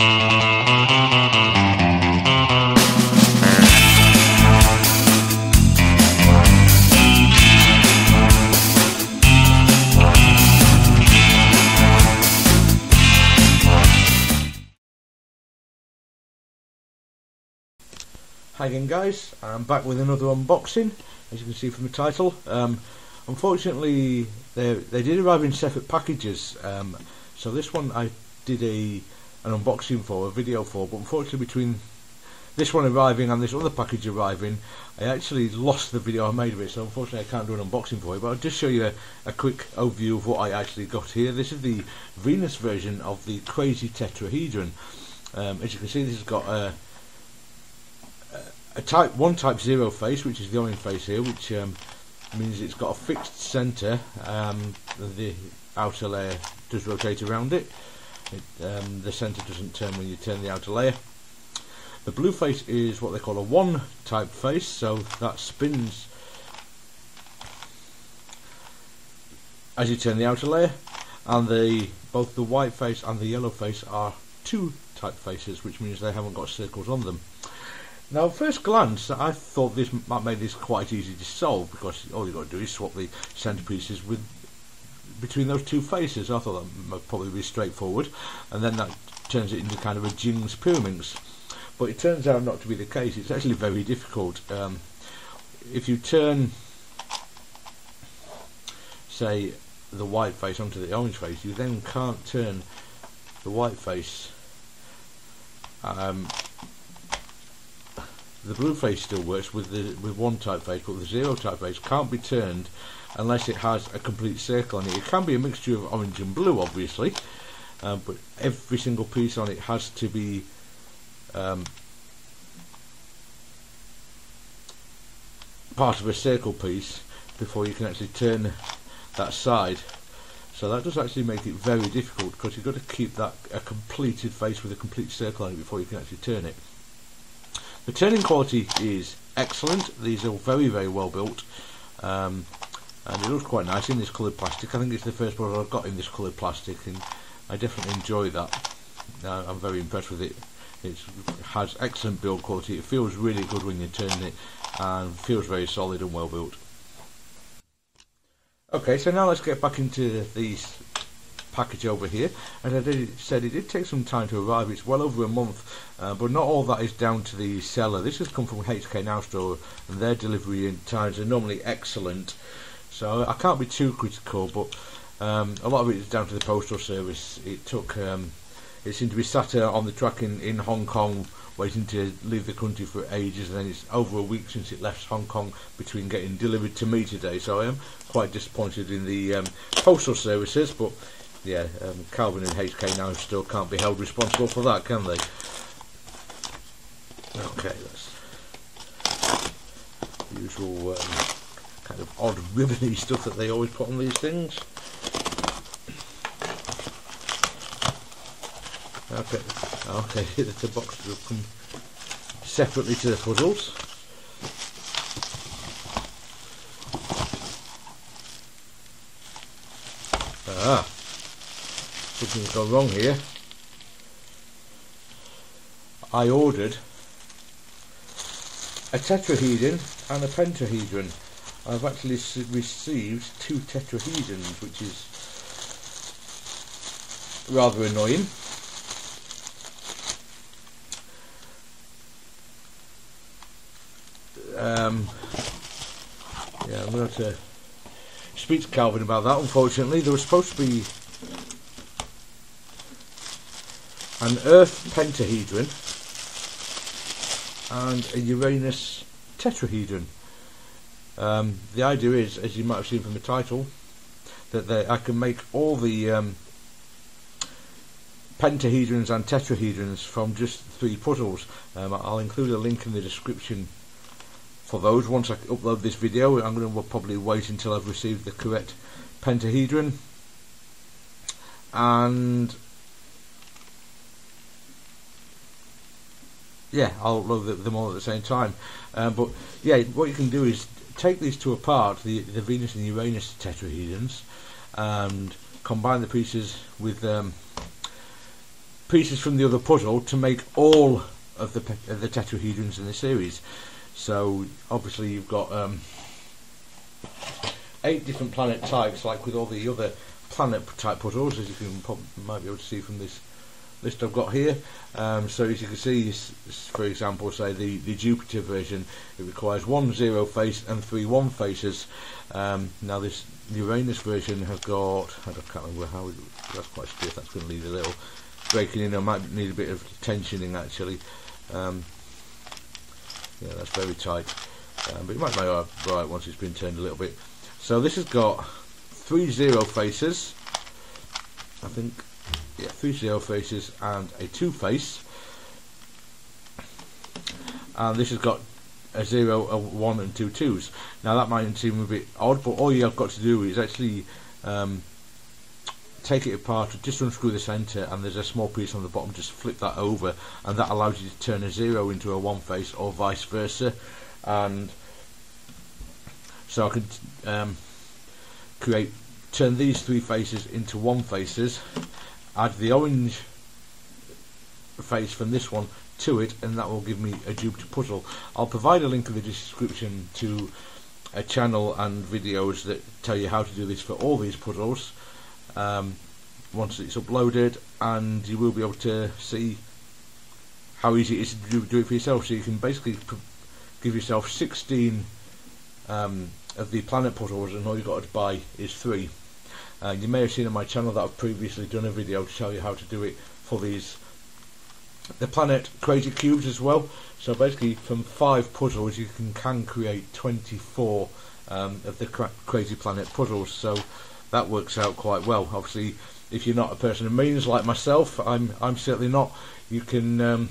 Hi again guys, I'm back with another unboxing, as you can see from the title. Unfortunately they did arrive in separate packages, so this one I did an unboxing for, a video for, but unfortunately between this one arriving and this other package arriving, I actually lost the video I made of it, so unfortunately I can't do an unboxing for it, but I'll just show you a quick overview of what I actually got here. This is the Venus version of the crazy tetrahedron. As you can see, this has got a type 0 face, which is the orange face here, which means it's got a fixed centre. The outer layer does rotate around it. The centre doesn't turn when you turn the outer layer. The blue face is what they call a 1 type face, so that spins as you turn the outer layer, and both the white face and the yellow face are 2 type faces, which means they haven't got circles on them. Now, at first glance, I thought this might make this quite easy to solve, because all you've got to do is swap the centerpieces between those 2 faces. I thought that might probably be straightforward, and then that turns it into kind of a Jing's Pyraminx. But it turns out not to be the case. It's actually very difficult. If you turn, say, the white face onto the orange face, you then can't turn the white face. The blue face still works with 1 type face, but the 0 type face can't be turned unless it has a complete circle on it. It can be a mixture of orange and blue, obviously, but every single piece on it has to be part of a circle piece before you can actually turn that side. So that does actually make it very difficult, because you've got to keep that a completed face with a complete circle on it before you can actually turn it. The turning quality is excellent. These are very, very well built, and it looks quite nice in this coloured plastic. I think it's the first one I've got in this coloured plastic, and I definitely enjoy that. I'm very impressed with it. It has excellent build quality. It feels really good when you turn it, and feels very solid and well built. Okay, so now let's get back into these package over here. As I said, it did take some time to arrive. It's well over a month, but not all that is down to the seller. This has come from HK Now Store, and their delivery times are normally excellent, so I can't be too critical, but a lot of it is down to the postal service. It seemed to be sat on the track in Hong Kong, waiting to leave the country for ages, and then it's over a week since it left Hong Kong between getting delivered to me today, so I am quite disappointed in the postal services, but yeah, Calvin and HK Now Store can't be held responsible for that, can they? Okay, that's the usual kind of odd ribbony stuff that they always put on these things. Okay, the boxes will come separately to the puzzles. Something's gone wrong here. I ordered a tetrahedron and a pentahedron. I've actually received 2 tetrahedrons, which is rather annoying. Yeah, I'm going to have to speak to Calvin about that. Unfortunately, there was supposed to be an Earth pentahedron and a Uranus tetrahedron. The idea is, as you might have seen from the title, that I can make all the pentahedrons and tetrahedrons from just 3 puzzles. I'll include a link in the description for those. Once I upload this video, I'm going to probably wait until I've received the correct pentahedron, and yeah, I'll upload them all at the same time. But yeah, what you can do is take these 2 apart, the Venus and Uranus tetrahedrons, and combine the pieces with pieces from the other puzzle to make all of the tetrahedrons in the series. So obviously you've got 8 different planet types, like with all the other planet type puzzles, as you might be able to see from this list I've got here. So as you can see, for example, say the Jupiter version, it requires 1 0 face and 3 1 faces. Now this Uranus version has got, I can't remember how, that's quite stiff, that's going to need a little breaking in. I might need a bit of tensioning actually. Yeah, that's very tight, but it might be alright once it's been turned a little bit. So this has got 3 0 faces, I think. Yeah, 3 0 faces and a 2 face, and this has got a 0, a 1 and 2 2s. Now that might seem a bit odd, but all you've got to do is actually take it apart, just unscrew the centre, and there's a small piece on the bottom, just flip that over, and that allows you to turn a 0 into a 1 face or vice versa. And so I could turn these 3 faces into 1 faces, add the orange face from this one to it, and that will give me a Jupiter puzzle. I'll provide a link in the description to a channel and videos that tell you how to do this for all these puzzles once it's uploaded, and you will be able to see how easy it is to do it for yourself. So you can basically give yourself 16 of the planet puzzles, and all you've got to buy is 3. You may have seen on my channel that I've previously done a video to show you how to do it for the planet crazy cubes as well. So basically from 5 puzzles you can create 24 of the crazy planet puzzles, so that works out quite well. Obviously if you're not a person of means like myself, I'm certainly not, you can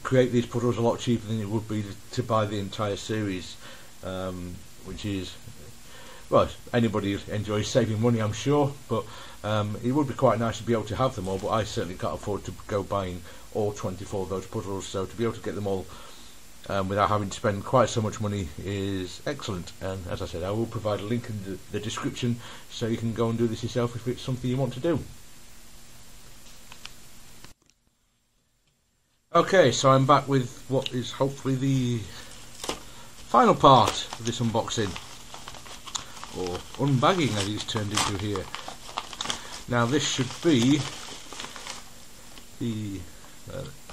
create these puzzles a lot cheaper than it would be to buy the entire series, which is, well, anybody enjoys saving money, I'm sure, but it would be quite nice to be able to have them all, but I certainly can't afford to go buying all 24 of those puzzles, so to be able to get them all without having to spend quite so much money is excellent. And as I said, I will provide a link in the description so you can go and do this yourself if it's something you want to do. Okay, so I'm back with what is hopefully the final part of this unboxing, or unbagging as it's turned into here. Now this should be the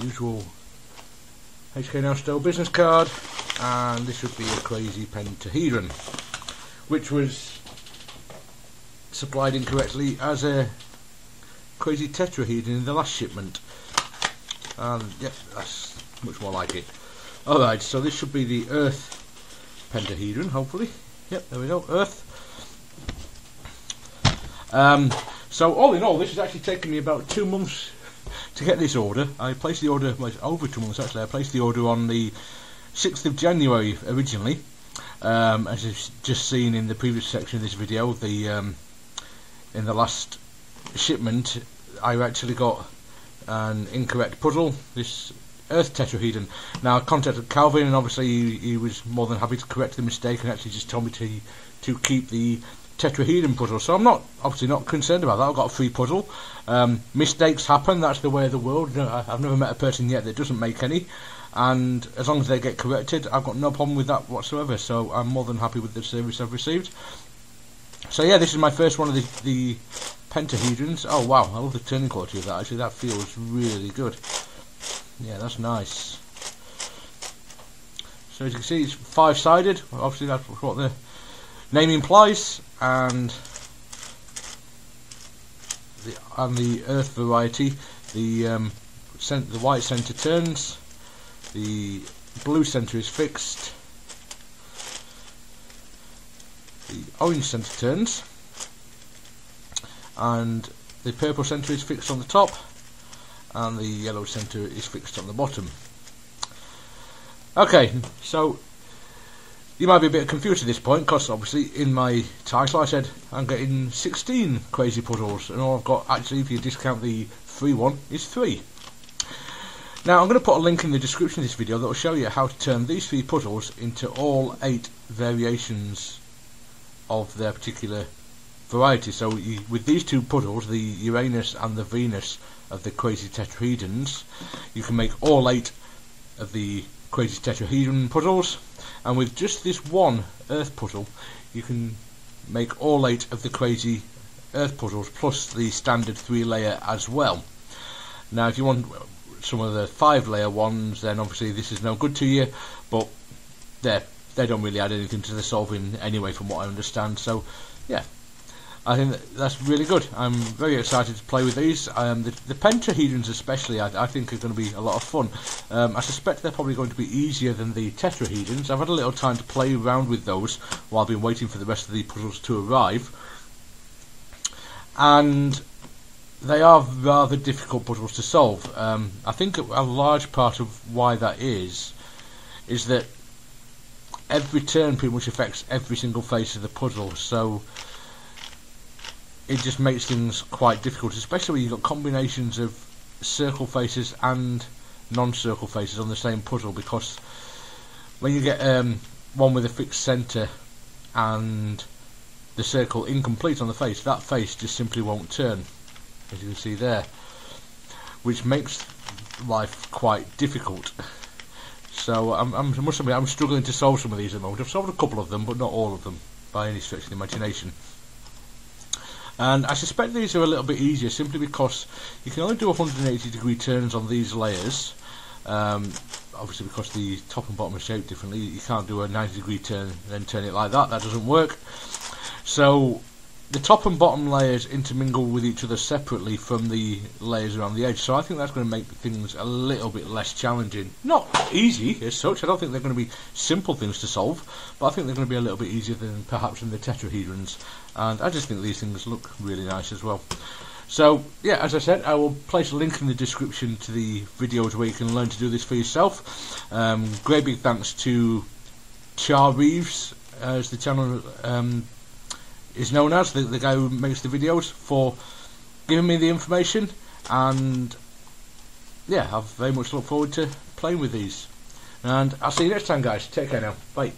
usual HK Now Style business card, and this should be a crazy pentahedron, which was supplied incorrectly as a crazy tetrahedron in the last shipment. And yep, that's much more like it. Alright, so this should be the Earth pentahedron, hopefully. Yep, there we go, Earth. So all in all, this has actually taken me about 2 months to get this order. I placed the order, well, over 2 months actually. I placed the order on the 6th of January originally. As you've just seen in the previous section of this video, in the last shipment I actually got an incorrect puzzle, this Earth tetrahedron. Now I contacted Calvin, and obviously he was more than happy to correct the mistake and actually just told me to keep the tetrahedron puzzle. So I'm obviously not concerned about that. I've got a free puzzle. Mistakes happen, that's the way of the world. You know, I've never met a person yet that doesn't make any, and as long as they get corrected, I've got no problem with that whatsoever. So I'm more than happy with the service I've received. So yeah, this is my first one of the pentahedrons. Oh wow, I love the turning quality of that. Actually, that feels really good. Yeah, that's nice. So as you can see, it's 5-sided. Obviously that's what the name implies, and the Earth variety, the white centre turns, the blue centre is fixed, the orange centre turns, and the purple centre is fixed on the top, and the yellow centre is fixed on the bottom. Okay, so you might be a bit confused at this point, because obviously in my title I said I'm getting 16 crazy puzzles, and all I've got, actually, if you discount the free one, is 3. Now I'm going to put a link in the description of this video that will show you how to turn these 3 puzzles into all 8 variations of their particular variety. So with these two puzzles, the Uranus and the Venus of the crazy tetrahedrons, you can make all 8 of the crazy tetrahedron puzzles, and with just this one Earth puzzle you can make all 8 of the crazy Earth puzzles plus the standard 3-layer as well. Now if you want some of the 5-layer ones, then obviously this is no good to you, but they don't really add anything to the solving anyway from what I understand. So yeah, I think that's really good. I'm very excited to play with these. The pentahedrons especially I think are going to be a lot of fun. I suspect they're probably going to be easier than the tetrahedrons. I've had a little time to play around with those while I've been waiting for the rest of the puzzles to arrive, and they are rather difficult puzzles to solve. I think a large part of why that is that every turn pretty much affects every single face of the puzzle, so it just makes things quite difficult, especially when you've got combinations of circle faces and non-circle faces on the same puzzle, because when you get one with a fixed centre and the circle incomplete on the face, that face just simply won't turn, as you can see there, which makes life quite difficult. So I must admit, I'm struggling to solve some of these at the moment. I've solved a couple of them, but not all of them by any stretch of the imagination. And I suspect these are a little bit easier simply because you can only do 180-degree turns on these layers. Obviously because the top and bottom are shaped differently, you can't do a 90-degree turn and then turn it like that. That doesn't work. So the top and bottom layers intermingle with each other separately from the layers around the edge, so I think that's going to make things a little bit less challenging. Not easy as such, I don't think they're going to be simple things to solve, but I think they're going to be a little bit easier than perhaps in the tetrahedrons, and I just think these things look really nice as well. So yeah, as I said, I will place a link in the description to the videos where you can learn to do this for yourself. Great big thanks to Char Reeves, as the channel is known as, the guy who makes the videos, for giving me the information, and yeah, I very much look forward to playing with these, and I'll see you next time guys. Take care now, bye.